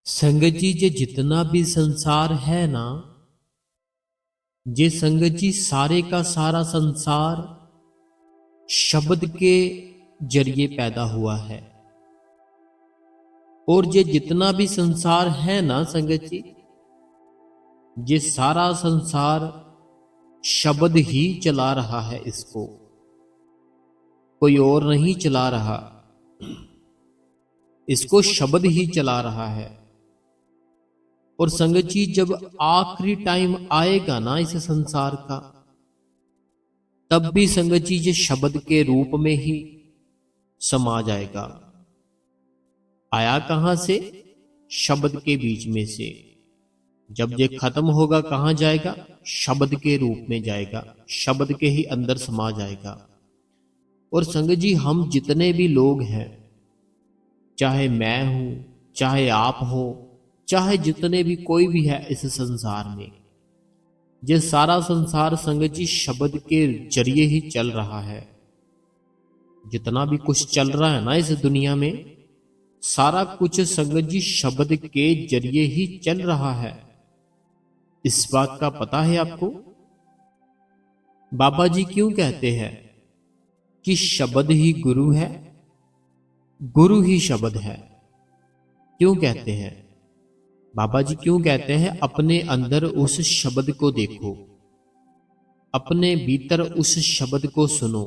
संगत जी जे जितना भी संसार है ना, जे संगत जी सारे का सारा संसार शब्द के जरिए पैदा हुआ है। और जे जितना भी संसार है ना संगत जी, ये सारा संसार शब्द ही चला रहा है। इसको कोई और नहीं चला रहा, इसको शब्द ही चला रहा है। और संगत जी जब आखिरी टाइम आएगा ना इस संसार का, तब भी संगत जी ये शब्द के रूप में ही समा जाएगा। आया कहां से? शब्द के बीच में से। जब ये खत्म होगा कहां जाएगा? शब्द के रूप में जाएगा, शब्द के ही अंदर समा जाएगा। और संगत जी हम जितने भी लोग हैं, चाहे मैं हूं, चाहे आप हो, चाहे जितने भी कोई भी है इस संसार में, ये सारा संसार संगत जी शब्द के जरिए ही चल रहा है। जितना भी कुछ चल रहा है ना इस दुनिया में, सारा कुछ संगत जी शब्द के जरिए ही चल रहा है। इस बात का पता है आपको? बाबा जी क्यों कहते हैं कि शब्द ही गुरु है, गुरु ही शब्द है? क्यों कहते हैं बाबा जी? क्यों कहते हैं अपने अंदर उस शब्द को देखो, अपने भीतर उस शब्द को सुनो?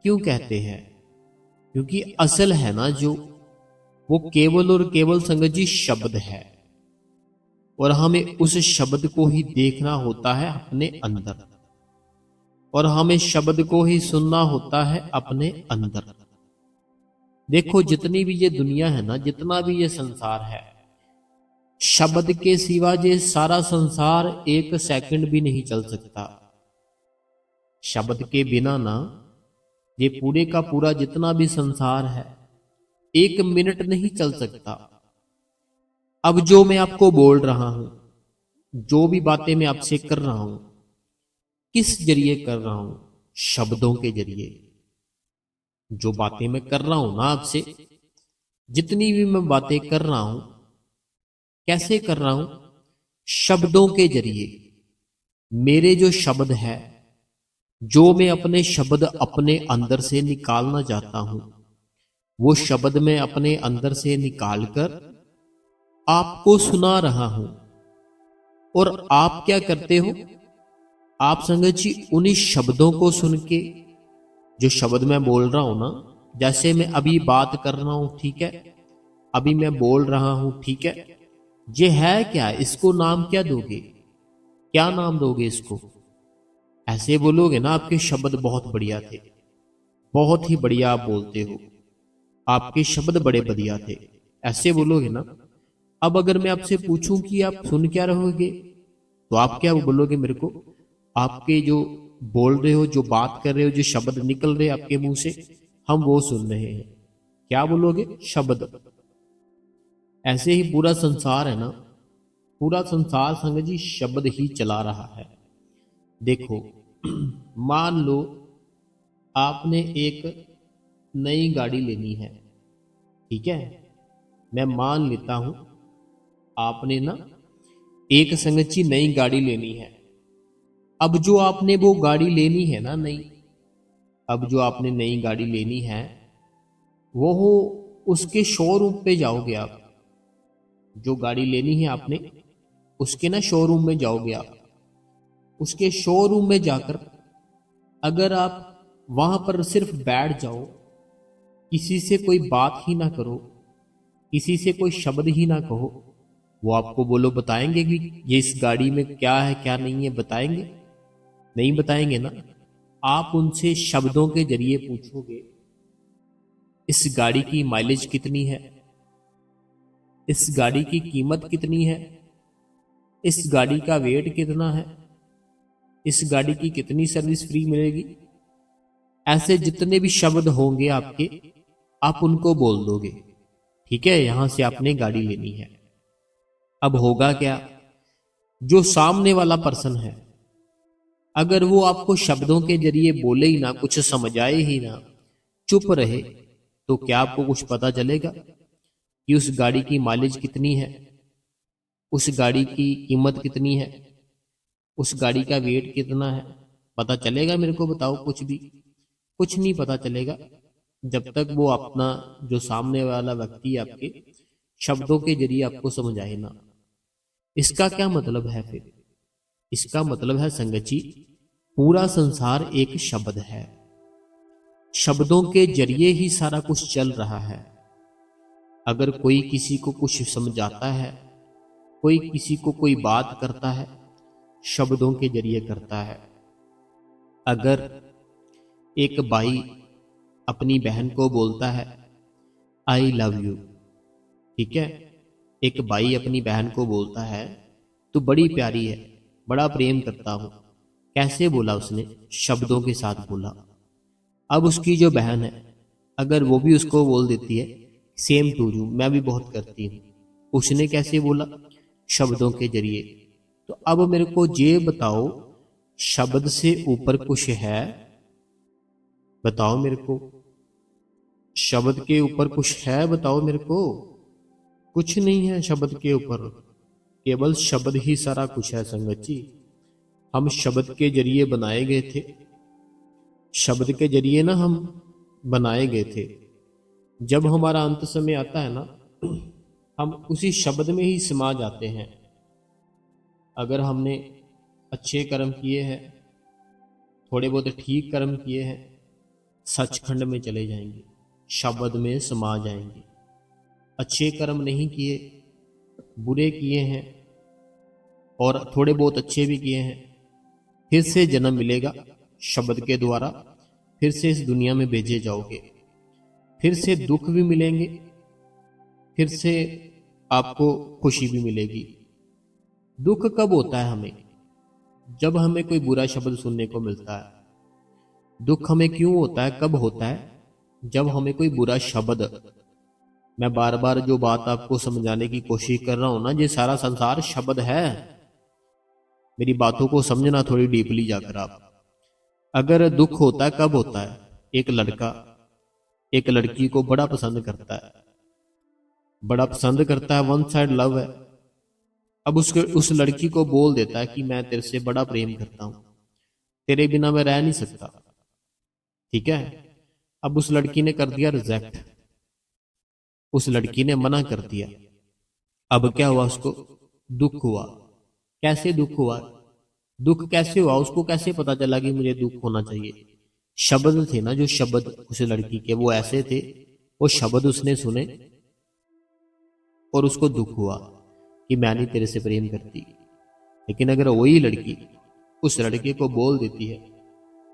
क्यों कहते हैं? क्योंकि असल है ना जो, वो केवल और केवल संगत जी शब्द है। और हमें उस शब्द को ही देखना होता है अपने अंदर, और हमें शब्द को ही सुनना होता है अपने अंदर। देखो जितनी भी ये दुनिया है ना, जितना भी ये संसार है, शब्द के सिवा ये सारा संसार एक सेकंड भी नहीं चल सकता। शब्द के बिना ना ये पूरे का पूरा जितना भी संसार है, एक मिनट नहीं चल सकता। अब जो मैं आपको बोल रहा हूं, जो भी बातें मैं आपसे कर रहा हूं, किस जरिए कर रहा हूं? शब्दों के जरिए। जो बातें मैं कर रहा हूं ना आपसे, जितनी भी मैं बातें कर रहा हूं, कैसे कर रहा हूं? शब्दों के जरिए। मेरे जो शब्द है, जो मैं अपने शब्द अपने अंदर से निकालना चाहता हूं, वो शब्द मैं अपने अंदर से निकालकर आपको सुना रहा हूं। और आप क्या करते हो? आप संगत जी उन्हीं शब्दों को सुन के, जो शब्द मैं बोल रहा हूं ना, जैसे मैं अभी बात कर रहा हूं, ठीक है, अभी मैं बोल रहा हूं, ठीक है, ये है क्या? इसको नाम क्या दोगे? क्या नाम दोगे इसको? ऐसे बोलोगे ना आपके शब्द बहुत बढ़िया थे, बहुत ही बढ़िया आप बोलते हो, आपके शब्द बड़े बढ़िया थे, ऐसे बोलोगे ना। अब अगर मैं आपसे पूछूं कि आप सुन क्या रहोगे, तो आप क्या बोलोगे मेरे को? आपके जो बोल रहे हो, जो बात कर रहे हो, जो शब्द निकल रहे आपके मुंह से, हम वो सुन रहे हैं। क्या बोलोगे? शब्द। ऐसे ही पूरा संसार है ना, पूरा संसार संगत जी शब्द ही चला रहा है। देखो मान लो आपने एक नई गाड़ी लेनी है, ठीक है, मैं मान लेता हूं आपने ना एक संगत जी नई गाड़ी लेनी है। अब जो आपने वो गाड़ी लेनी है ना नई, अब जो आपने नई गाड़ी लेनी है, वो हो उसके शोरूम पे जाओगे आप। जो गाड़ी लेनी है आपने, उसके ना शोरूम में जाओगे आप। उसके शोरूम में जाकर अगर आप वहां पर सिर्फ बैठ जाओ, किसी से कोई बात ही ना करो, किसी से कोई शब्द ही ना कहो, वो आपको बोलो, बताएंगे कि ये इस गाड़ी में क्या है क्या नहीं है? बताएंगे? नहीं बताएंगे ना। आप उनसे शब्दों के जरिए पूछोगे, इस गाड़ी की माइलेज कितनी है, इस गाड़ी की कीमत कितनी है, इस गाड़ी का वेट कितना है, इस गाड़ी की कितनी सर्विस फ्री मिलेगी? ऐसे जितने भी शब्द होंगे आपके, आप उनको बोल दोगे, ठीक है, यहां से आपने गाड़ी लेनी है। अब होगा क्या? जो सामने वाला पर्सन है, अगर वो आपको शब्दों के जरिए बोले ही ना, कुछ समझाए ही ना, चुप रहे, तो क्या आपको कुछ पता चलेगा? कि उस गाड़ी की माइलेज कितनी है, उस गाड़ी की कीमत कितनी है, उस गाड़ी का वेट कितना है, पता चलेगा मेरे को? बताओ। कुछ भी, कुछ नहीं पता चलेगा जब तक वो अपना, जो सामने वाला व्यक्ति आपके शब्दों के जरिए आपको समझाए ना। इसका क्या मतलब है फिर? इसका मतलब है संगत जी, पूरा संसार एक शब्द है। शब्दों के जरिए ही सारा कुछ चल रहा है। अगर कोई किसी को कुछ समझाता है, कोई किसी को कोई बात करता है, शब्दों के जरिए करता है। अगर एक भाई अपनी बहन को बोलता है आई लव यू, ठीक है, एक भाई अपनी बहन को बोलता है तू बड़ी प्यारी है, बड़ा प्रेम करता हूं। कैसे बोला उसने? शब्दों के साथ बोला। अब उसकी जो बहन है, अगर वो भी उसको बोल देती है सेम टू यू, मैं भी बहुत करती हूं, उसने कैसे बोला? शब्दों के जरिए। तो अब मेरे को ये बताओ, शब्द से ऊपर कुछ है? बताओ मेरे को, शब्द के ऊपर कुछ है? बताओ मेरे को। कुछ नहीं है शब्द के ऊपर, केवल शब्द ही सारा कुछ है संगत जी। हम शब्द के जरिए बनाए गए थे, शब्द के जरिए ना हम बनाए गए थे। जब हमारा अंत समय आता है ना, हम उसी शब्द में ही समा जाते हैं। अगर हमने अच्छे कर्म किए हैं, थोड़े बहुत ठीक कर्म किए हैं, सचखंड में चले जाएंगे, शब्द में समा जाएंगे। अच्छे कर्म नहीं किए, बुरे किए हैं और थोड़े बहुत अच्छे भी किए हैं, फिर से जन्म मिलेगा शब्द के द्वारा, फिर से इस दुनिया में भेजे जाओगे, फिर से दुख भी मिलेंगे, फिर से आपको खुशी भी मिलेगी। दुख कब होता है हमें? जब हमें कोई बुरा शब्द सुनने को मिलता है। दुख हमें क्यों होता है, कब होता है? जब हमें कोई बुरा शब्द, मैं बार बार जो बात आपको समझाने की कोशिश कर रहा हूं ना, ये सारा संसार शब्द है। मेरी बातों को समझना थोड़ी डीपली जाकर आप। अगर दुख होता है कब होता है? एक लड़का एक लड़की को बड़ा पसंद करता है, बड़ा पसंद करता है, वन साइड लव है। अब उस लड़की को बोल देता है कि मैं तेरे से बड़ा प्रेम करता हूं, तेरे बिना मैं रह नहीं सकता, ठीक है। अब उस लड़की ने कर दिया रिजेक्ट, उस लड़की ने मना कर दिया। अब क्या हुआ? उसको दुख हुआ। कैसे दुख हुआ? दुख कैसे हुआ? उसको कैसे पता चला कि मुझे दुख होना चाहिए? शब्द थे ना, जो शब्द उस लड़की के वो ऐसे थे, वो शब्द उसने सुने और उसको दुख हुआ कि मैं नहीं तेरे से प्रेम करती। लेकिन अगर वही लड़की उस लड़के को बोल देती है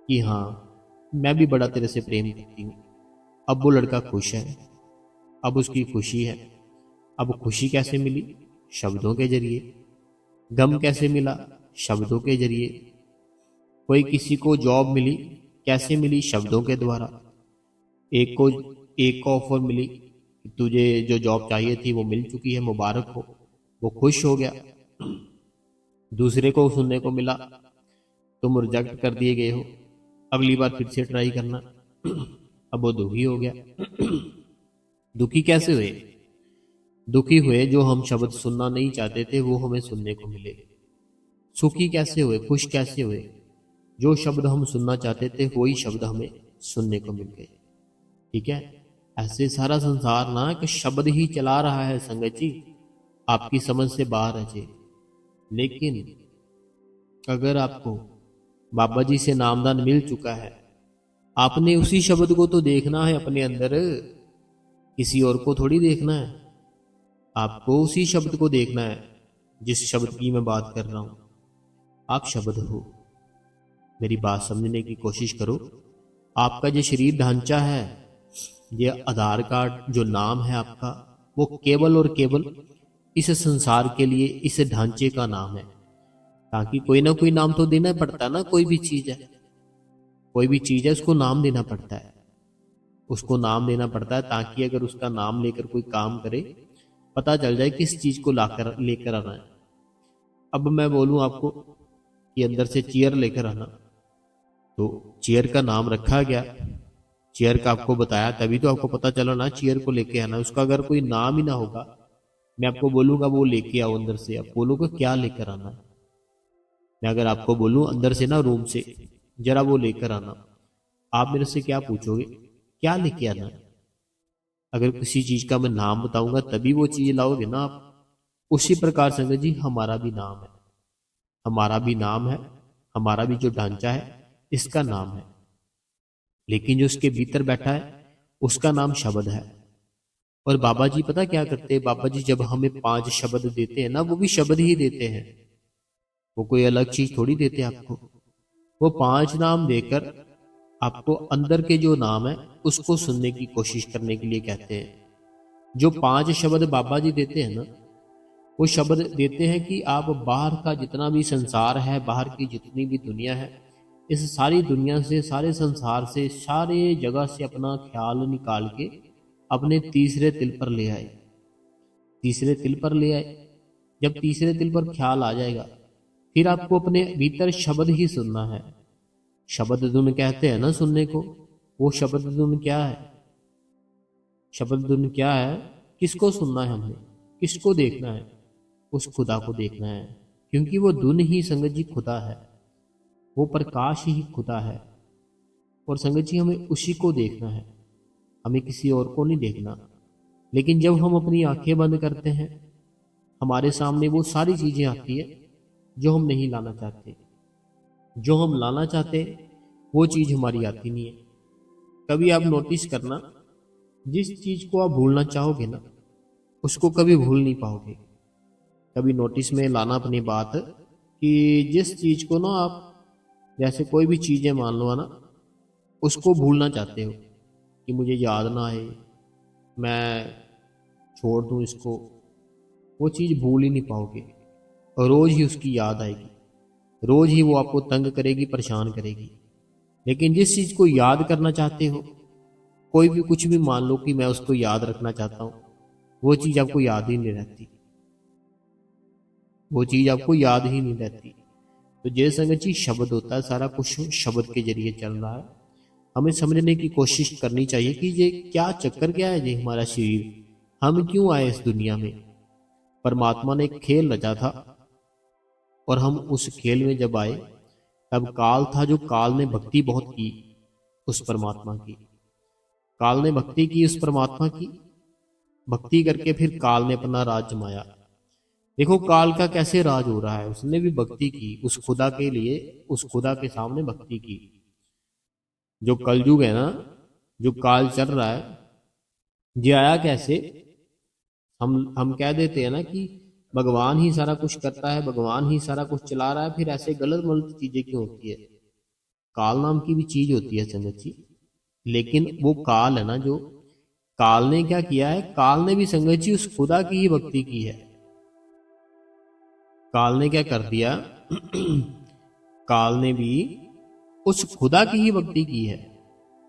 कि हाँ मैं भी बड़ा तेरे से प्रेम करती हूँ, अब वो लड़का खुश है, अब उसकी खुशी है। अब खुशी कैसे मिली? शब्दों के जरिए। गम कैसे मिला? शब्दों के जरिए। कोई किसी को जॉब मिली, कैसे मिली? शब्दों के द्वारा। एक को ऑफर मिली कि तुझे जो जॉब चाहिए थी वो मिल चुकी है, मुबारक हो, वो खुश हो गया। दूसरे को सुनने को मिला तुम रिजेक्ट कर दिए गए हो, अगली बार फिर से ट्राई करना। अब वो दुखी हो गया। दुखी कैसे हुए? दुखी हुए जो हम शब्द सुनना नहीं चाहते थे वो हमें सुनने को मिले। सुखी कैसे हुए? खुश कैसे हुए? जो शब्द हम सुनना चाहते थे वही शब्द हमें सुनने को मिल गए, ठीक है। ऐसे सारा संसार ना एक शब्द ही चला रहा है संगत जी, आपकी समझ से बाहर है जी। लेकिन अगर आपको बाबा जी से नामदान मिल चुका है, आपने उसी शब्द को तो देखना है अपने अंदर, किसी और को थोड़ी देखना है। आपको उसी शब्द को देखना है जिस शब्द की मैं बात कर रहा हूं। आप शब्द हो। मेरी बात समझने की कोशिश करो। आपका जो शरीर ढांचा है, ये आधार कार्ड जो नाम है आपका, वो केवल और केवल इस संसार के लिए इस ढांचे का नाम है। ताकि कोई ना कोई नाम तो देना पड़ता है ना। कोई भी चीज है, कोई भी चीज है, उसको नाम देना पड़ता है, उसको नाम देना पड़ता है ताकि अगर उसका नाम लेकर कोई काम करे पता चल जाए किस चीज को लाकर लेकर आना है। अब मैं बोलूं आपको कि अंदर से चेयर लेकर आना, तो चेयर का नाम रखा गया, चेयर का आपको बताया, तभी तो आपको पता चला ना चेयर को लेके आना। उसका अगर कोई नाम ही ना होगा, मैं आपको बोलूंगा वो लेके आओ अंदर से, आप बोलोगे क्या लेकर आना है। मैं अगर आपको बोलूं अंदर से ना रूम से जरा वो लेकर आना, आप मेरे से क्या पूछोगे, क्या लेके आना है। अगर किसी चीज का मैं नाम बताऊंगा तभी वो चीज लाओगे ना आप। उसी प्रकार संगत जी हमारा भी नाम है, हमारा भी नाम है, हमारा भी जो ढांचा है इसका नाम है, लेकिन जो उसके भीतर बैठा है उसका नाम शब्द है। और बाबा जी पता क्या करते हैं, बाबा जी जब हमें 5 शब्द देते हैं ना, वो भी शब्द ही देते हैं, वो कोई अलग चीज थोड़ी देते हैं आपको। वो 5 नाम देकर आपको अंदर के जो नाम है उसको सुनने की कोशिश करने के लिए कहते हैं। जो 5 शब्द बाबा जी देते हैं ना, वो शब्द देते हैं कि आप बाहर का जितना भी संसार है, बाहर की जितनी भी दुनिया है, इस सारी दुनिया से, सारे संसार से, सारे जगह से अपना ख्याल निकाल के अपने तीसरे तिल पर ले आए। तीसरे तिल पर ले आए, जब तीसरे तिल पर ख्याल आ जाएगा फिर आपको अपने भीतर शब्द ही सुनना है। शब्द धुन कहते हैं ना सुनने को, वो शब्द धुन क्या है, शब्द धुन क्या है, किसको सुनना है हमने, किसको देखना है, उस खुदा को देखना है। क्योंकि वो धुन ही संगत जी खुदा है, वो प्रकाश ही खुदा है। और संगत जी हमें उसी को देखना है, हमें किसी और को नहीं देखना। लेकिन जब हम अपनी आंखें बंद करते हैं, हमारे सामने वो सारी चीजें आती है जो हम नहीं लाना चाहते। जो हम लाना चाहते वो चीज हमारी आती नहीं है। कभी आप नोटिस करना, जिस चीज को आप भूलना चाहोगे ना, उसको कभी भूल नहीं पाओगे। कभी नोटिस में लाना अपनी बात कि जिस चीज को ना आप, जैसे कोई भी चीजें मान लो है ना, उसको भूलना चाहते हो कि मुझे याद ना आए, मैं छोड़ दूं इसको, वो चीज भूल ही नहीं पाओगे और रोज ही उसकी याद आएगी, रोज ही वो आपको तंग करेगी, परेशान करेगी। लेकिन जिस चीज को याद करना चाहते हो, कोई भी कुछ भी मान लो कि मैं उसको याद रखना चाहता हूं, वो चीज आपको याद ही नहीं रहती, वो चीज आपको याद ही नहीं रहती। तो जय संगत जी शब्द होता है, सारा कुछ शब्द के जरिए चल रहा है। हमें समझने की कोशिश करनी चाहिए कि ये क्या चक्कर, क्या है ये हमारा शरीर, हम क्यों आए इस दुनिया में। परमात्मा ने एक खेल रचा था और हम उस खेल में जब आए, तब काल था, जो काल ने भक्ति बहुत की उस परमात्मा की। काल ने भक्ति की उस परमात्मा की, भक्ति करके फिर काल ने अपना राज जमाया। देखो काल का कैसे राज हो रहा है, उसने भी भक्ति की उस खुदा के लिए, उस खुदा के सामने भक्ति की। जो कलयुग है ना, जो काल चल रहा है, ये आया कैसे। हम कह देते हैं ना कि भगवान ही सारा कुछ करता है, भगवान ही सारा कुछ चला रहा है, फिर ऐसे गलत गलत चीजें क्यों होती है। काल नाम की भी चीज होती है संगत जी, लेकिन वो काल है ना, जो काल ने क्या किया है, काल ने भी संगत जी उस खुदा की ही भक्ति की है। काल ने क्या कर दिया काल ने भी उस खुदा की ही भक्ति की है,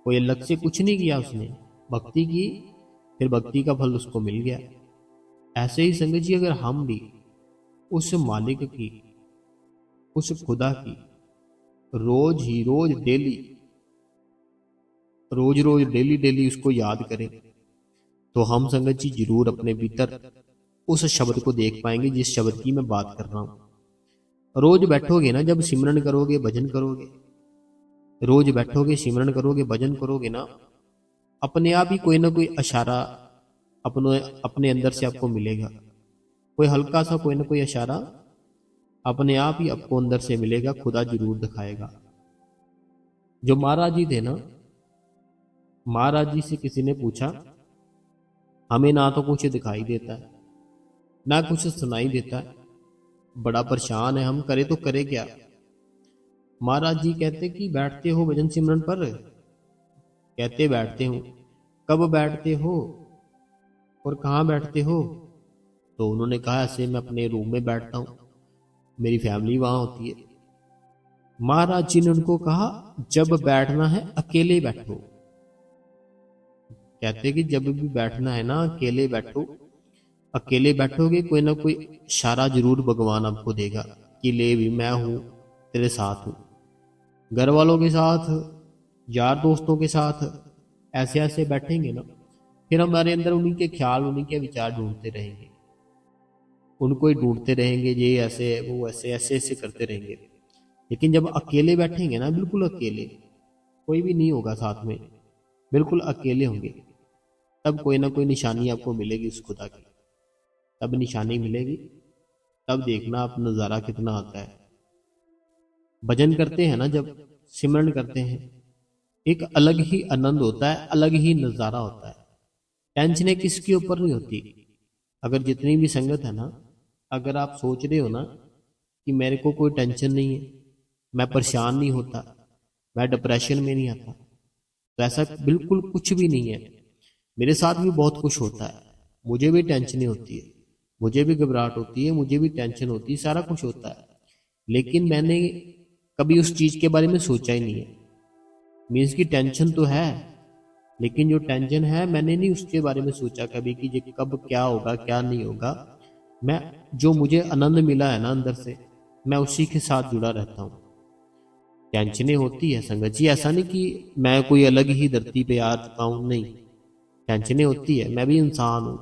कोई अलग से कुछ नहीं किया, उसने भक्ति की, फिर भक्ति का फल उसको मिल गया। ऐसे ही संगत जी अगर हम भी उस मालिक की, उस खुदा की रोज ही रोज डेली, रोज रोज डेली डेली उसको याद करें, तो हम संगत जी जरूर अपने भीतर उस शब्द को देख पाएंगे जिस शब्द की मैं बात कर रहा हूं। रोज बैठोगे ना, जब सिमरन करोगे, भजन करोगे, रोज बैठोगे, सिमरन करोगे, भजन करोगे ना, अपने आप ही कोई ना कोई इशारा अपने अपने अंदर से आपको मिलेगा। कोई हल्का सा कोई ना कोई इशारा अपने आप ही आपको अंदर से मिलेगा, खुदा जरूर दिखाएगा। जो महाराज जी थे ना, महाराज जी से किसी ने पूछा, हमें ना तो कुछ दिखाई देता है, ना कुछ सुनाई देता है, बड़ा परेशान है, हम करे तो करे क्या। महाराज जी कहते कि बैठते हो भजन सिमरन पर, कहते बैठते हो, कब बैठते हो और कहाँ बैठते हो। तो उन्होंने कहा ऐसे मैं अपने रूम में बैठता हूँ, मेरी फैमिली वहां होती है। महाराज जी ने उनको कहा जब बैठना है अकेले बैठो। कहते कि जब भी बैठना है ना अकेले बैठो, अकेले बैठोगे कोई ना कोई इशारा जरूर भगवान आपको देगा कि ले भी मैं हूं, तेरे साथ हूं। घर वालों के साथ, यार दोस्तों के साथ, ऐसे ऐसे बैठेंगे ना, फिर हमारे अंदर उन्हीं के ख्याल, उन्हीं के विचार ढूंढते रहेंगे, उनको ही ढूंढते रहेंगे, ये ऐसे है वो ऐसे, ऐसे ऐसे करते रहेंगे। लेकिन जब अकेले बैठेंगे ना, बिल्कुल अकेले, कोई भी नहीं होगा साथ में, बिल्कुल अकेले होंगे, तब कोई ना कोई निशानी आपको मिलेगी उस खुदा की। तब निशानी मिलेगी, तब देखना आप नज़ारा कितना आता है। भजन करते हैं ना, जब सिमरन करते हैं, एक अलग ही आनंद होता है, अलग ही नज़ारा होता है। टेंशनें किसके ऊपर नहीं होती। अगर जितनी भी संगत है ना, अगर आप सोच रहे हो ना कि मेरे को कोई टेंशन नहीं है, मैं परेशान नहीं होता, मैं डिप्रेशन में नहीं आता, तो ऐसा बिल्कुल कुछ भी नहीं है। मेरे साथ भी बहुत कुछ होता है, मुझे भी टेंशनें होती है, मुझे भी घबराहट होती है, मुझे भी टेंशन होती है, सारा कुछ होता है। लेकिन मैंने कभी उस चीज़ के बारे में सोचा ही नहीं है। मीन्स की टेंशन तो है, लेकिन जो टेंशन है मैंने नहीं उसके बारे में सोचा कभी कि ये कब क्या होगा क्या नहीं होगा। मैं, जो मुझे आनंद मिला है ना अंदर से, मैं उसी के साथ जुड़ा रहता हूँ। टेंशनें होती है संगत जी, ऐसा नहीं कि मैं कोई अलग ही धरती पे आ चुका हूँ, नहीं, टेंशनें होती है, मैं भी इंसान हूँ।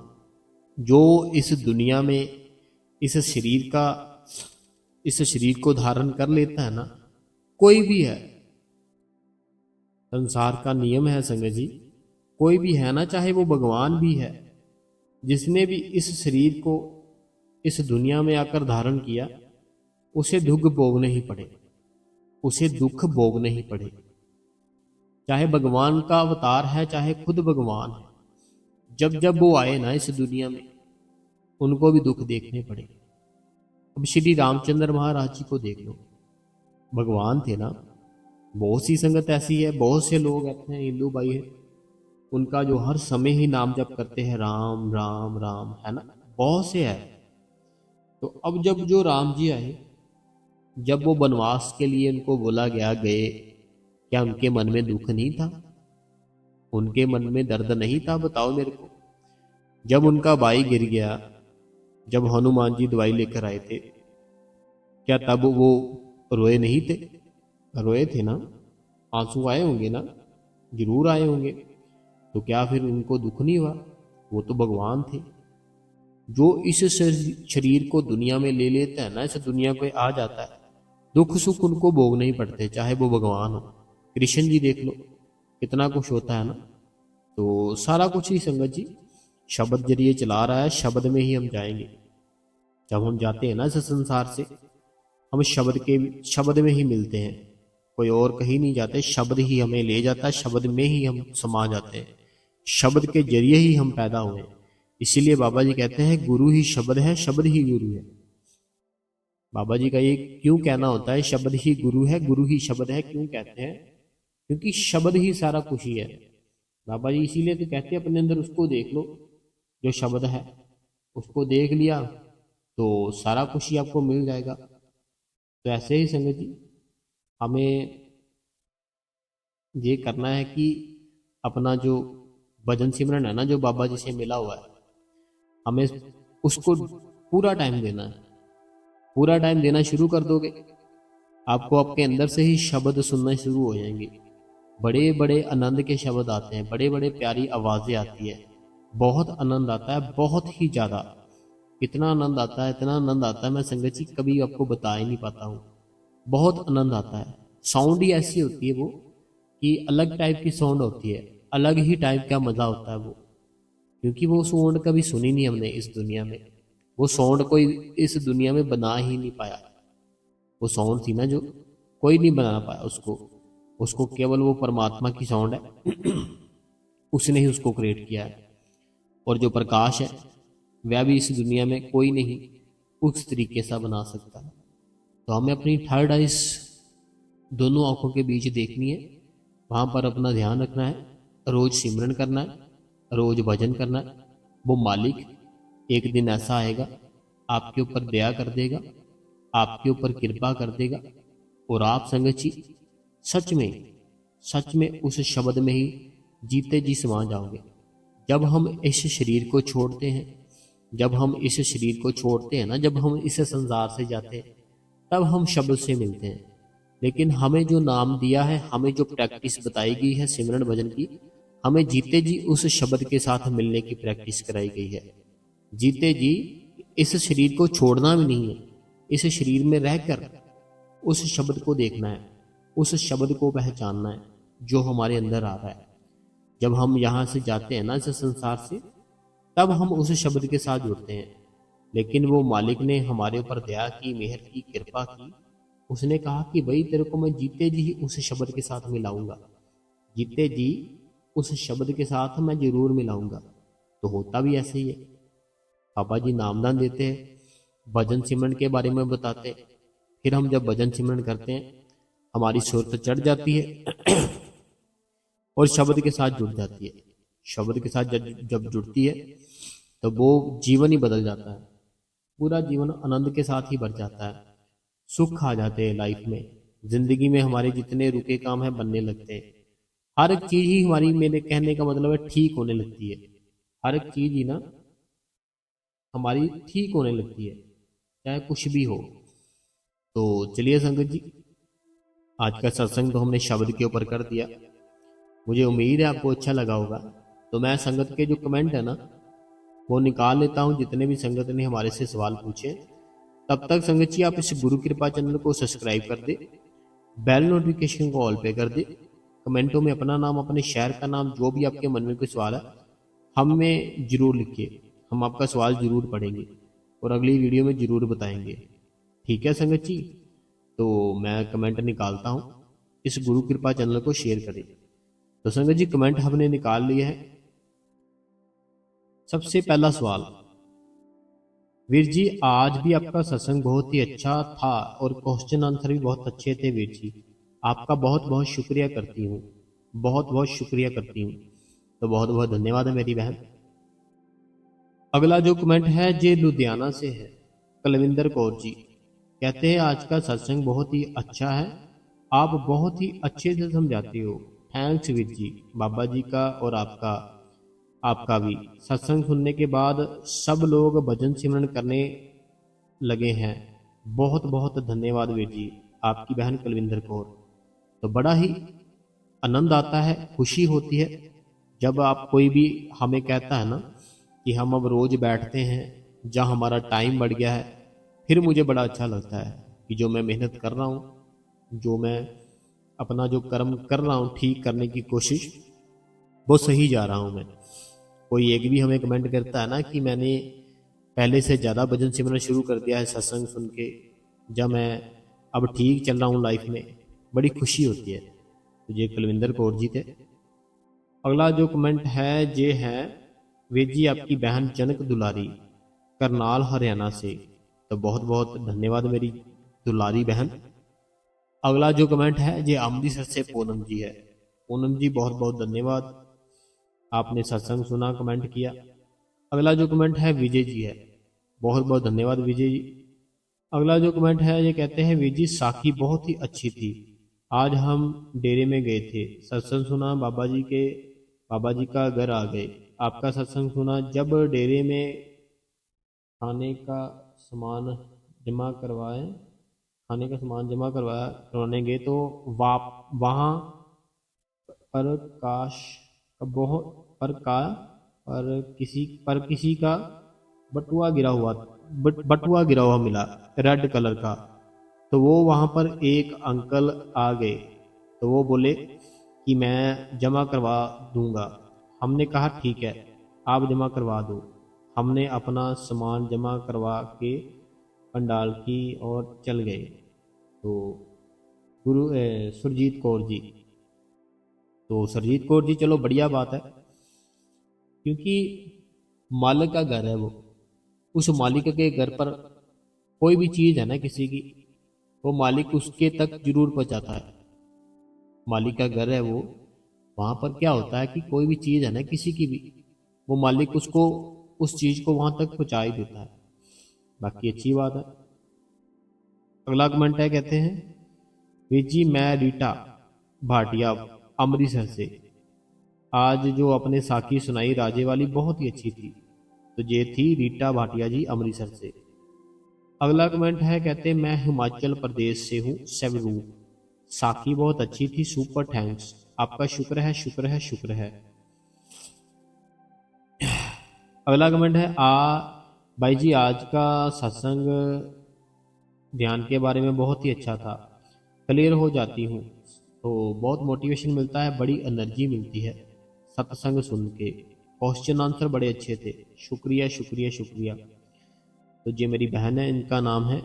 जो इस दुनिया में इस शरीर का, इस शरीर को धारण कर लेता है ना, कोई भी है, संसार का नियम है संगत जी, कोई भी है ना, चाहे वो भगवान भी है, जिसने भी इस शरीर को इस दुनिया में आकर धारण किया, उसे दुख भोगने ही पड़े, उसे दुख भोगने ही पड़े। चाहे भगवान का अवतार है, चाहे खुद भगवान है, जब जब वो आए ना इस दुनिया में, उनको भी दुख देखने पड़े। अब श्री रामचंद्र महाराज जी को देख लो, भगवान थे ना। बहुत सी संगत ऐसी है, बहुत से लोग ऐसे हैं, हिंदू भाई है, उनका जो हर समय ही नाम जप करते हैं, राम राम राम, है ना, बहुत से है। तो अब जब जो राम जी आए, जब वो वनवास के लिए उनको बोला गया गए, क्या उनके मन में दुख नहीं था? उनके मन में दर्द नहीं था? बताओ मेरे को। जब उनका भाई गिर गया, जब हनुमान जी दवाई लेकर आए थे, क्या तब वो रोए नहीं थे? रोए थे ना, आंसू आए होंगे ना, जरूर आए होंगे। तो क्या फिर उनको दुख नहीं हुआ? वो तो भगवान थे। जो इस शरीर को दुनिया में ले लेता है ना, इस दुनिया पे आ जाता है, दुख सुख उनको भोगने ही पड़ते, चाहे वो भगवान हो। कृष्ण जी देख लो, कितना कुछ होता है ना। तो सारा कुछ ही संगत जी शब्द जरिए चला रहा है, शब्द में ही हम जाएंगे। जब हम जाते हैं ना इस संसार से, हम शब्द में ही मिलते हैं, कोई और कहीं नहीं जाते, शब्द ही हमें ले जाता है, शब्द में ही हम समा जाते हैं, शब्द के जरिए ही हम पैदा हुए। इसीलिए बाबा जी कहते हैं गुरु ही शब्द है, शब्द ही गुरु है। बाबा जी का ये क्यों कहना होता है, शब्द ही गुरु है, गुरु ही शब्द है, क्यों कहते हैं? क्योंकि शब्द ही सारा कुछ ही है। बाबा जी इसीलिए तो कहते हैं अपने अंदर उसको देख लो, जो शब्द है उसको देख लिया तो सारा कुछ ही आपको मिल जाएगा। तो ऐसे ही संगत जी हमें ये करना है कि अपना जो भजन सिमरन है ना, जो बाबा जी से मिला हुआ है, हमें उसको पूरा टाइम देना है। पूरा टाइम देना शुरू कर दोगे, आपको आपके अंदर से ही शब्द सुनना शुरू हो जाएंगे। बड़े बड़े आनंद के शब्द आते हैं, बड़े बड़े प्यारी आवाज़ें आती है, बहुत आनंद आता है, बहुत ही ज़्यादा। इतना आनंद आता है, इतना आनंद आता है, मैं संगत जी कभी आपको बता ही नहीं पाता हूँ। बहुत आनंद आता है। साउंड ही ऐसी होती है वो कि अलग टाइप की साउंड होती है, अलग ही टाइप का मज़ा होता है वो, क्योंकि वो साउंड कभी सुनी नहीं हमने इस दुनिया में। वो साउंड कोई इस दुनिया में बना ही नहीं पाया। वो साउंड थी ना जो कोई नहीं बना पाया उसको, उसको केवल वो परमात्मा की साउंड है उसने ही उसको क्रिएट किया है। और जो प्रकाश है वह भी इस दुनिया में कोई नहीं उस तरीके से बना सकता है। तो हमें अपनी थर्ड आइज दोनों आंखों के बीच देखनी है, वहाँ पर अपना ध्यान रखना है, रोज सिमरन करना है, रोज भजन करना है। वो मालिक एक दिन ऐसा आएगा, आपके ऊपर दया कर देगा, आपके ऊपर कृपा कर देगा, और आप संगत जी सच में उस शब्द में ही जीते जी समा जाओगे। जब हम इस शरीर को छोड़ते हैं, जब हम इस शरीर को छोड़ते हैं ना, जब हम इस संसार से जाते हैं, तब हम शब्द से मिलते हैं। लेकिन हमें जो नाम दिया है, हमें जो प्रैक्टिस बताई गई है सिमरन भजन की, हमें जीते जी उस शब्द के साथ मिलने की प्रैक्टिस कराई गई है। जीते जी इस शरीर को छोड़ना भी नहीं है, इस शरीर में रहकर उस शब्द को देखना है, उस शब्द को पहचानना है जो हमारे अंदर आ रहा है। जब हम यहाँ से जाते हैं ना इस संसार से, तब हम उस शब्द के साथ जुड़ते हैं। लेकिन वो मालिक ने हमारे ऊपर दया की, मेहर की, कृपा की। उसने कहा कि भाई तेरे को मैं जीते जी उस शब्द के साथ मिलाऊंगा, जीते जी उस शब्द के साथ मैं जरूर मिलाऊंगा। तो होता भी ऐसे ही है। बाबा जी नामदान देते हैं, भजन सिमरन के बारे में बताते हैं। फिर हम जब भजन सिमरन करते हैं, हमारी सुरत चढ़ जाती है और शब्द के साथ जुड़ जाती है। शब्द के साथ जब जुड़ती है तो वो जीवन ही बदल जाता है, पूरा जीवन आनंद के साथ ही भर जाता है। सुख आ जाते हैं लाइफ में, जिंदगी में हमारे जितने रुके काम है बनने लगते हैं। हर एक चीज ही हमारी, मेरे कहने का मतलब है, ठीक होने लगती है। हर एक चीज ही ना हमारी ठीक होने लगती है, चाहे कुछ भी हो। तो चलिए संगत जी, आज का सत्संग तो हमने शब्द के ऊपर कर दिया। मुझे उम्मीद है आपको अच्छा लगा होगा। तो मैं संगत के जो कमेंट है ना वो निकाल लेता हूँ, जितने भी संगत ने हमारे से सवाल पूछे। तब तक संगत जी आप इस गुरु कृपा चैनल को सब्सक्राइब कर दे, बेल नोटिफिकेशन को ऑल पे कर दे। कमेंटों में अपना नाम, अपने शहर का नाम, जो भी आपके मन में कोई सवाल है हमें जरूर लिखिए। हम आपका सवाल जरूर पढ़ेंगे और अगली वीडियो में जरूर बताएंगे। ठीक है संगत जी, तो मैं कमेंट निकालता हूँ, इस गुरु कृपा चैनल को शेयर करें। तो संगत जी कमेंट हमने निकाल लिए हैं। सबसे पहला सवाल, वीर जी आज भी आपका सत्संग बहुत ही अच्छा था और क्वेश्चन आंसर भी बहुत अच्छे थे वीर जी, आपका बहुत बहुत शुक्रिया करती हूँ, बहुत बहुत शुक्रिया करती हूँ। तो बहुत बहुत धन्यवाद है मेरी बहन। अगला जो कमेंट है जे लुधियाना से है, कुलविंदर कौर जी कहते हैं आज का सत्संग बहुत ही अच्छा है, आप बहुत ही अच्छे से समझाते हो। थैंक्स वीर जी, बाबा जी का और आपका भी। सत्संग सुनने के बाद सब लोग भजन सिमरन करने लगे हैं। बहुत बहुत धन्यवाद वीर जी, आपकी बहन कुलविंदर कौर। तो बड़ा ही आनंद आता है, खुशी होती है जब आप कोई भी हमें कहता है ना कि हम अब रोज बैठते हैं, जहाँ हमारा टाइम बढ़ गया है। फिर मुझे बड़ा अच्छा लगता है कि जो मैं मेहनत कर रहा हूँ, जो मैं अपना जो कर्म कर रहा हूँ ठीक करने की कोशिश, वो सही जा रहा हूँ मैं। कोई एक भी हमें कमेंट करता है ना कि मैंने पहले से ज़्यादा भजन सिमरन शुरू कर दिया है सत्संग सुन के, जब मैं अब ठीक चल रहा हूँ लाइफ में, बड़ी खुशी होती है। तो ये कुलविंदर कौर जी थे। अगला जो कमेंट है ये है, वीर जी आपकी बहन जनक दुलारी, करनाल हरियाणा से। तो बहुत बहुत धन्यवाद मेरी दुलारी बहन। अगला जो कमेंट है ये अमृतसर से पूनम जी है। पूनम जी बहुत बहुत धन्यवाद, आपने सत्संग सुना, कमेंट किया। अगला जो कमेंट है विजय जी है, बहुत बहुत धन्यवाद विजय जी। अगला जो कमेंट है ये कहते हैं, विजय साखी बहुत ही अच्छी थी, आज हम डेरे में गए थे, सत्संग सुना, बाबा जी का घर आ गए, आपका सत्संग सुना, जब डेरे में खाने का सामान जमा करवाए खाने का सामान जमा करवाने गए तो वहाँ प्रकाश बहुत पर किसी का बटुआ गिरा हुआ मिला, रेड कलर का। तो वो वहां पर एक अंकल आ गए, तो वो बोले कि मैं जमा करवा दूंगा। हमने कहा ठीक है, आप जमा करवा दो। हमने अपना सामान जमा करवा के पंडाल की ओर चल गए। तो सुरजीत कौर जी, तो सुरजीत कौर जी चलो बढ़िया बात है, क्योंकि मालिक का घर है वो, उस मालिक के घर पर कोई भी चीज है ना किसी की, वो मालिक उसके तक जरूर पहुंचाता है। मालिक का घर है वो, वहां पर क्या होता है कि कोई भी चीज है ना किसी की भी, वो मालिक उसको उस चीज को वहां तक पहुंचा ही देता है। बाकी अच्छी बात है। अगला कमेंट है, कहते हैं, वीर जी मैं रीटा भाटिया अमृतसर से, आज जो अपने साखी सुनाई राजे वाली बहुत ही अच्छी थी। तो ये थी रीटा भाटिया जी अमृतसर से। अगला कमेंट है, कहते हैं, मैं हिमाचल प्रदेश से हूँ सेवरू, साखी बहुत अच्छी थी, सुपर थैंक्स, आपका शुक्र है शुक्र है शुक्र है। अगला कमेंट है भाई जी आज का सत्संग ध्यान के बारे में बहुत ही अच्छा था, क्लियर हो जाती हूँ तो बहुत मोटिवेशन मिलता है, बड़ी एनर्जी मिलती है सत्संग सुन के। क्वेश्चन आंसर बड़े अच्छे थे, शुक्रिया शुक्रिया शुक्रिया। तो ये मेरी बहन है, इनका नाम है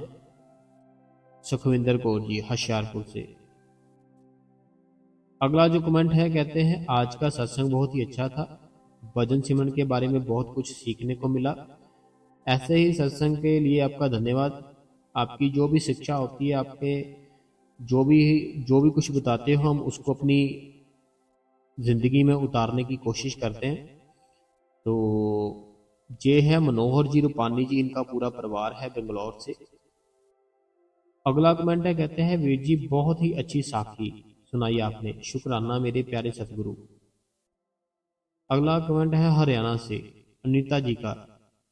सुखविंदर कौर जी, होशियारपुर से। अगला जो कमेंट है, कहते हैं आज का सत्संग बहुत ही अच्छा था, भजन सिमरन के बारे में बहुत कुछ सीखने को मिला। ऐसे ही सत्संग के लिए आपका धन्यवाद। आपकी जो भी शिक्षा होती है, आपके जो भी कुछ बताते हो, हम उसको अपनी ज़िंदगी में उतारने की कोशिश करते हैं। तो ये है मनोहर जी रूपानी जी, इनका पूरा परिवार है बेंगलोर से। अगला कमेंट है, कहते हैं वीर जी बहुत ही अच्छी साखी सुनाई आपने, शुक्राना मेरे प्यारे सतगुरु। अगला कमेंट है हरियाणा से अनीता जी का।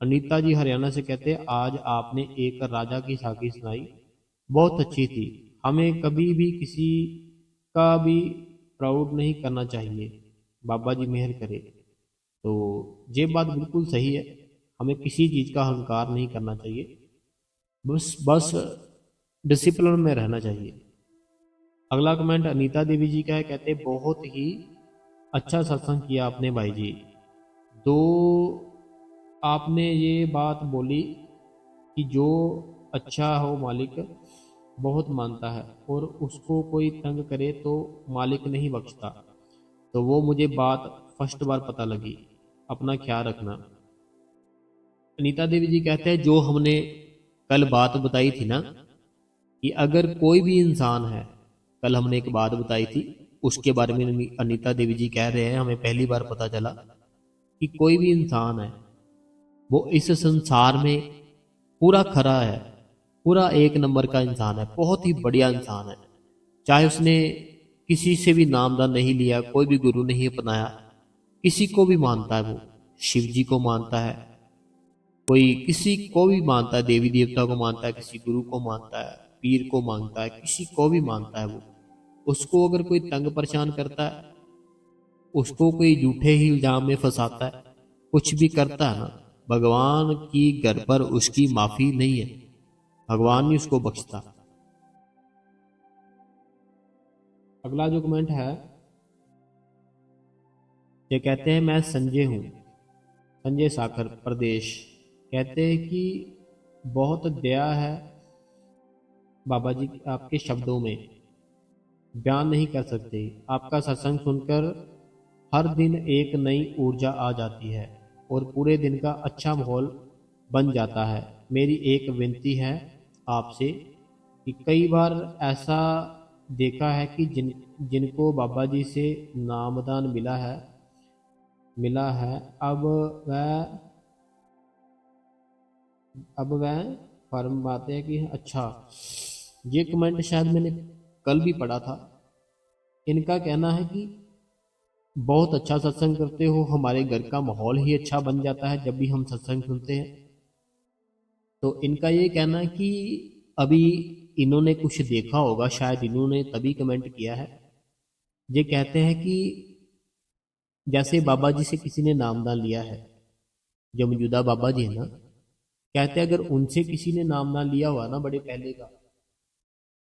अनीता जी हरियाणा से कहते हैं आज आपने एक राजा की साखी सुनाई, बहुत अच्छी थी। हमें कभी भी किसी का भी प्राउड नहीं करना चाहिए, बाबा जी मेहर करे। तो ये बात बिल्कुल सही है, हमें किसी चीज़ का अहंकार नहीं करना चाहिए, बस बस डिसिप्लिन में रहना चाहिए। अगला कमेंट अनीता देवी जी का है, कहते बहुत ही अच्छा सत्संग किया आपने भाई जी। तो आपने ये बात बोली कि जो अच्छा हो मालिक बहुत मानता है और उसको कोई तंग करे तो मालिक नहीं बख्शता। तो वो मुझे बात फर्स्ट बार पता लगी, अपना ख्याल रखना। अनीता देवी जी कहते हैं जो हमने कल बात बताई थी ना, कि अगर कोई भी इंसान है, कल हमने एक बात बताई थी उसके बारे में अनीता देवी जी कह रहे हैं हमें पहली बार पता चला कि कोई भी इंसान है वो इस संसार में पूरा खरा है, पूरा एक नंबर का इंसान है, बहुत ही बढ़िया इंसान है। चाहे उसने किसी से भी नामदान नहीं लिया, कोई भी गुरु नहीं अपनाया, किसी को भी मानता है, वो शिव जी को मानता है, कोई किसी को भी मानता है, देवी देवता को मानता है, किसी गुरु को मानता है, पीर को मानता है, किसी को भी मानता है। वो उसको अगर कोई तंग परेशान करता है, उसको कोई झूठे ही इल्जाम में फंसाता है, कुछ भी करता है ना, भगवान की घर पर उसकी माफी नहीं है, भगवान नहीं उसको बख्शता। अगला जो कमेंट है, ये कहते हैं मैं संजय हूँ, संजय साकर प्रदेश। कहते हैं कि बहुत दया है बाबा जी आपके शब्दों में, बयान नहीं कर सकते। आपका सत्संग सुनकर हर दिन एक नई ऊर्जा आ जाती है और पूरे दिन का अच्छा माहौल बन जाता है। मेरी एक विनती है आपसे कि कई बार ऐसा देखा है कि जिनको बाबा जी से नामदान मिला है अब वह फरमाते हैं कि अच्छा, ये कमेंट शायद मैंने कल भी पढ़ा था। इनका कहना है कि बहुत अच्छा सत्संग करते हो, हमारे घर का माहौल ही अच्छा बन जाता है जब भी हम सत्संग सुनते हैं। तो इनका ये कहना है कि अभी इन्होंने कुछ देखा होगा, शायद इन्होंने तभी कमेंट किया है। ये कहते हैं कि जैसे बाबा जी से किसी ने नामदान लिया है, जो मौजूदा बाबा जी है ना, कहते हैं अगर उनसे किसी ने नामदान लिया हुआ ना बड़े पहले का,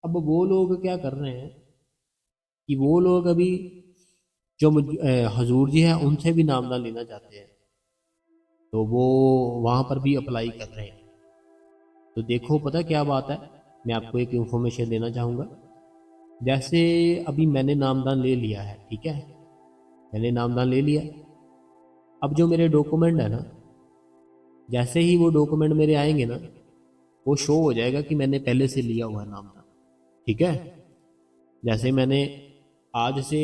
अब वो लोग क्या कर रहे हैं कि वो लोग अभी जो हजूर जी हैं उनसे भी नामदान लेना चाहते हैं, तो वो वहाँ पर भी अप्लाई कर रहे हैं। तो देखो पता क्या बात है, मैं आपको एक इन्फॉर्मेशन देना चाहूँगा। जैसे अभी मैंने नामदान ले लिया है, ठीक है, मैंने नामदान ले लिया। अब जो मेरे डॉक्यूमेंट है ना, जैसे ही वो डॉक्यूमेंट मेरे आएंगे ना, वो शो हो जाएगा कि मैंने पहले से लिया हुआ है नामदान, ठीक है। जैसे मैंने आज से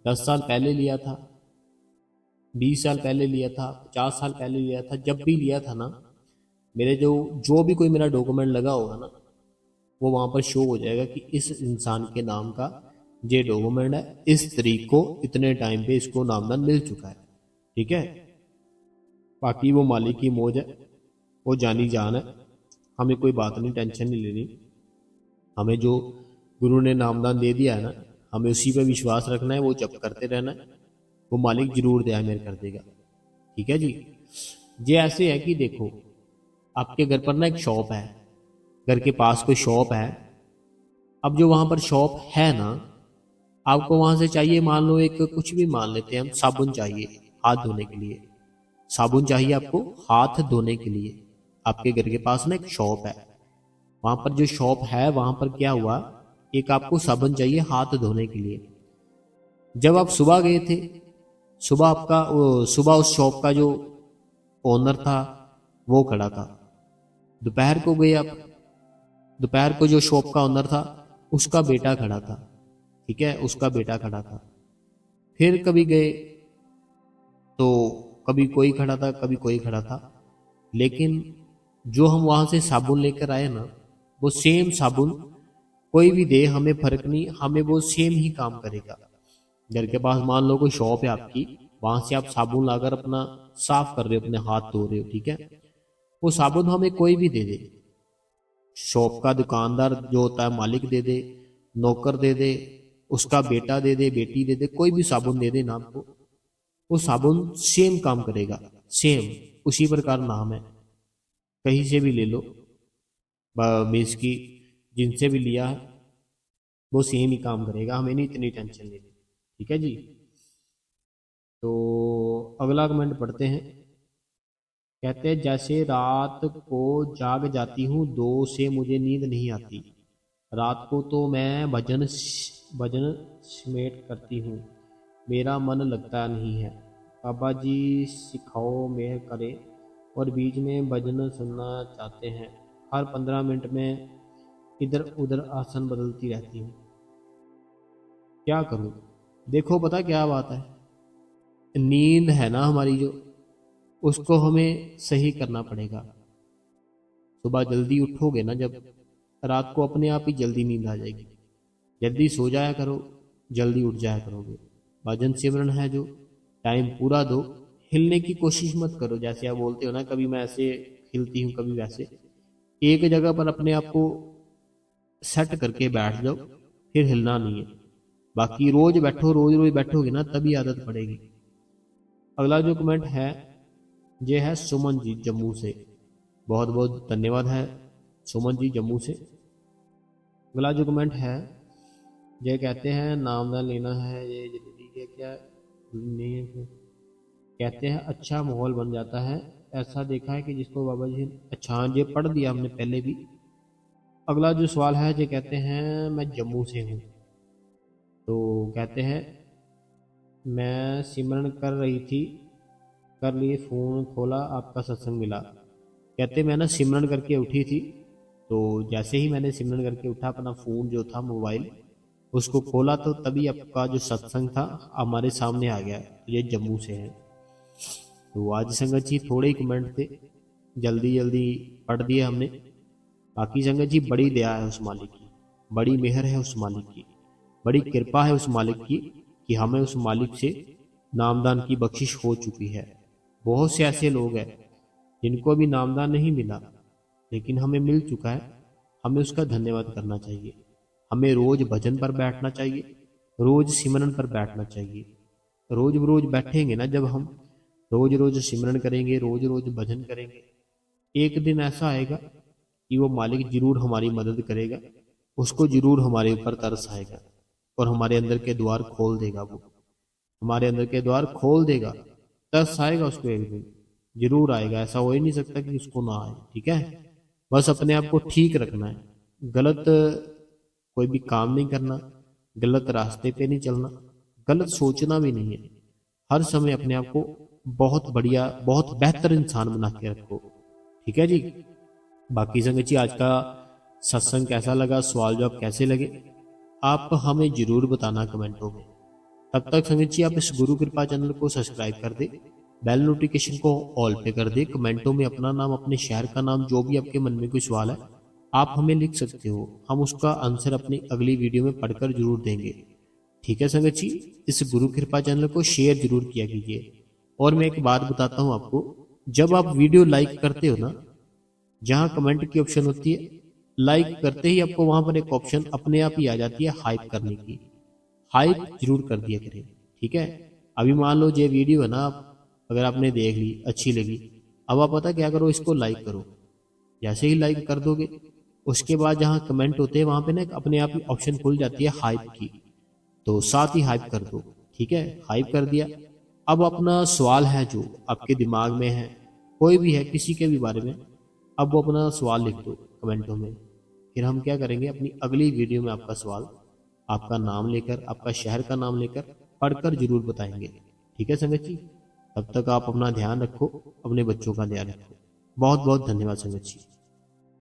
10 साल पहले लिया था, 20 साल पहले लिया था, 50 साल पहले लिया था, जब भी लिया था ना, मेरे जो भी कोई मेरा डॉक्यूमेंट लगा होगा ना, वो वहाँ पर शो हो जाएगा कि इस इंसान के नाम का ये डॉक्यूमेंट है, इस तरीक को इतने टाइम पे इसको नामदान मिल चुका है, ठीक है। बाकी वो मालिक की मौज है, वो जानी जान है, हमें कोई बात नहीं, टेंशन नहीं लेनी। हमें जो गुरु ने नामदान दे दिया है ना, हमें उसी पे विश्वास रखना है, वो जप करते रहना है, वो मालिक जरूर दया मेहर कर देगा, ठीक है जी। ये ऐसे है कि देखो, आपके घर पर ना एक शॉप है, घर के पास कोई शॉप है। अब जो वहां पर शॉप है ना, आपको वहां से चाहिए, मान लो एक कुछ भी मान लेते हैं हम, साबुन चाहिए हाथ धोने के लिए। साबुन चाहिए आपको हाथ धोने के लिए। आपके घर के पास ना एक शॉप है, वहां पर जो शॉप है वहां पर क्या हुआ, एक आपको साबुन चाहिए हाथ धोने के लिए। जब आप सुबह गए थे, सुबह उस शॉप का जो ओनर था वो खड़ा था। दोपहर को गए आप, दोपहर को जो शॉप का ओनर था उसका बेटा खड़ा था, ठीक है, उसका बेटा खड़ा था। फिर कभी गए तो कभी कोई खड़ा था, कभी कोई खड़ा था। लेकिन जो हम वहां से साबुन लेकर आए ना, वो सेम साबुन कोई भी दे, हमें फर्क नहीं, हमें वो सेम ही काम करेगा। घर के पास मान लो कोई शॉप है आपकी, वहां से आप साबुन लाकर अपना साफ कर रहे हो, अपने हाथ धो रहे हो, ठीक है, वो साबुन हमें कोई भी दे दे, शॉप का दुकानदार जो होता है मालिक दे दे, नौकर दे दे, उसका बेटा दे दे, बेटी दे दे, कोई भी साबुन दे दे ना आपको, वो साबुन सेम काम करेगा, सेम उसी प्रकार नाम है। कहीं से भी ले लो, मीन्स की जिनसे भी लिया है वो सेम ही काम करेगा, हमें नहीं इतनी टेंशन लेनी। ठीक है जी। तो अगला कमेंट पढ़ते हैं। कहते हैं जैसे रात को जाग जाती हूँ 2 से मुझे नींद नहीं आती, रात को तो मैं भजन समेट करती हूँ, मेरा मन लगता नहीं है। बाबा जी सिखाओ, मेहर करे, और बीच में भजन सुनना चाहते हैं, हर 15 मिनट में इधर उधर आसन बदलती रहती हूँ, क्या करूँ। देखो पता क्या बात है, नींद है ना हमारी जो, उसको हमें सही करना पड़ेगा। सुबह जल्दी उठोगे ना जब, रात को अपने आप ही जल्दी नींद आ जाएगी। जल्दी सो जाया करो, जल्दी उठ जाया करोगे। भजन सिमरन है जो, टाइम पूरा दो, हिलने की कोशिश मत करो। जैसे आप बोलते हो ना, कभी मैं ऐसे हिलती हूँ कभी वैसे, एक जगह पर अपने आप को सेट करके बैठ जाओ, फिर हिलना नहीं है। बाकी रोज बैठो, रोज रोज बैठोगे ना तभी आदत पड़ेगी। अगला जो कमेंट है ये है सुमन जी जम्मू से, बहुत बहुत धन्यवाद है सुमन जी जम्मू से। अगला जो कमेंट है ये कहते हैं नामदान लेना है ये जरूरी है क्या, नहीं है। कहते हैं अच्छा माहौल बन जाता है, ऐसा देखा है कि जिसको बाबा जी, अच्छा हाँ, ये पढ़ दिया हमने पहले भी। अगला जो सवाल है ये कहते हैं मैं जम्मू से हूँ, तो कहते हैं मैं सिमरन कर रही थी, कर लिए फ़ोन खोला आपका सत्संग मिला। कहते मैं ना सिमरन करके उठी थी, तो जैसे ही मैंने सिमरन करके उठा, अपना फ़ोन जो था मोबाइल उसको खोला, तो तभी आपका जो सत्संग था हमारे सामने आ गया। तो ये जम्मू से है। तो आज संगत जी थोड़े ही कमेंट थे, जल्दी जल्दी पढ़ दिए हमने। बाकी संगत जी बड़ी दया है उस मालिक की, बड़ी मेहर है उस मालिक की, बड़ी कृपा है उस मालिक की कि हमें उस मालिक से नामदान की बख्शिश हो चुकी है। बहुत से ऐसे लोग हैं जिनको अभी नामदान नहीं मिला, लेकिन हमें मिल चुका है। हमें उसका धन्यवाद करना चाहिए। हमें रोज भजन पर बैठना चाहिए, रोज सिमरन पर बैठना चाहिए। रोज रोज बैठेंगे ना जब हम, रोज रोज सिमरन करेंगे, रोज रोज भजन करेंगे, एक दिन ऐसा आएगा कि वो मालिक जरूर हमारी मदद करेगा, उसको जरूर हमारे ऊपर तरस आएगा और हमारे अंदर के द्वार खोल देगा। वो हमारे अंदर के द्वार खोल देगा, तरस आएगा उसको, एक दिन जरूर आएगा। ऐसा हो ही नहीं सकता कि उसको ना आए। ठीक है, बस अपने आप को ठीक रखना है, गलत कोई भी काम नहीं करना, गलत रास्ते पे नहीं चलना, गलत सोचना भी नहीं है। हर समय अपने आप को बहुत बढ़िया, बहुत बेहतर इंसान बना के रखो। ठीक है जी। बाकी संगत जी आज का सत्संग कैसा लगा, सवाल जवाब कैसे लगे, आप हमें जरूर बताना कमेंटों में। तब तक संगत जी आप इस गुरु कृपा चैनल को सब्सक्राइब कर दे, बेल नोटिफिकेशन को ऑल पे कर दे। कमेंटों में अपना नाम, अपने शहर का नाम, जो भी आपके मन में कोई सवाल है आप हमें लिख सकते हो, हम उसका आंसर अपनी अगली वीडियो में पढ़कर जरूर देंगे। ठीक है संगत जी, इस गुरु कृपा चैनल को शेयर जरूर किया कीजिए। और मैं एक बात बताता हूँ आपको, जब आप वीडियो लाइक करते हो ना, जहाँ कमेंट की ऑप्शन होती है, लाइक करते ही आपको वहां पर एक ऑप्शन अपने आप ही आ जाती है हाइप करने की। हाइप जरूर कर दिया करें। ठीक है, अभी मान लो ये वीडियो है ना, अगर आपने देख ली, अच्छी लगी, अब आप पता क्या करो, इसको लाइक करो। जैसे ही लाइक कर दोगे उसके बाद जहाँ कमेंट होते हैं वहां पे ना एक अपने आप ही ऑप्शन खुल जाती है हाइप की, तो साथ ही हाइप कर दो। ठीक है, हाइप कर दिया। अब अपना सवाल है जो आपके दिमाग में है, कोई भी है किसी के भी बारे में, अब वो अपना सवाल लिख दो कमेंटों में। फिर हम क्या करेंगे, अपनी अगली वीडियो में आपका सवाल, आपका नाम लेकर, आपका शहर का नाम लेकर पढ़कर जरूर बताएंगे। ठीक है संगत जी, तब तक आप अपना ध्यान रखो, अपने बच्चों का ध्यान रखो। बहुत बहुत धन्यवाद संगत जी।